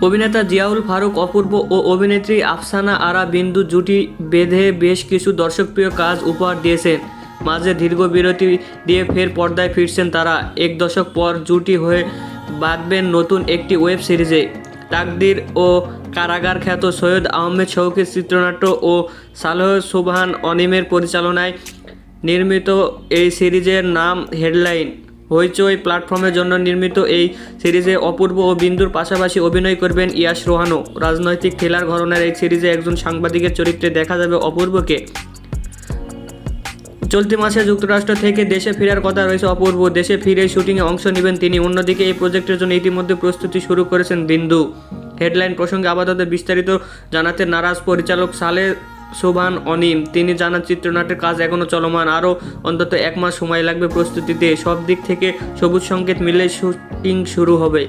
অভিনেতা জিয়াউল ফারুক অপূর্ব ও অভিনেত্রী আফসানা আরা বিন্দু জুটি বেঁধে বেশ কিছু দর্শকপ্রিয় কাজ উপহার দিয়েছেন। মাঝে দীর্ঘ বিরতি দিয়ে ফের পর্দায় ফিরছেন তারা। এক দশক পর জুটি হয়ে বাঁধবেন নতুন একটি ওয়েব সিরিজে। তাকদির ও কারাগার খ্যাত সৈয়দ আহমেদ শৌকীর চিত্রনাট্য ও সালেহ সুবহান অনিমের পরিচালনায় নির্মিত এই সিরিজের নাম হেডলাইন। হইচই প্ল্যাটফর্মের জন্য নির্মিত এই সিরিজে অপূর্ব ও বিন্দুর পাশাপাশি অভিনয় করবেন ইয়াশ রোহানও। রাজনৈতিক থ্রিলার ঘরানার এই সিরিজে একজন সাংবাদিকের চরিত্রে দেখা যাবে অপূর্বকে। চলতি মাসে যুক্তরাষ্ট্র থেকে দেশে ফেরার কথা রয়েছে অপূর্ব। দেশে ফিরে শুটিংয়ে অংশ নেবেন তিনি। অন্যদিকে এই প্রজেক্টের জন্য ইতিমধ্যে প্রস্তুতি শুরু করেছেন বিন্দু। হেডলাইন প্রসঙ্গে আপাতত বিস্তারিত জানাতে নারাজ পরিচালক সালেহ সুবহান অনিম। তিনি জানান, চিত্রনাট্যের কাজ এখনও চলমান, আরও অন্তত 1 মাস সময় লাগবে প্রস্তুতিতে। সব দিক থেকে সবুজ সংকেত মিললে শুটিং শুরু হবে।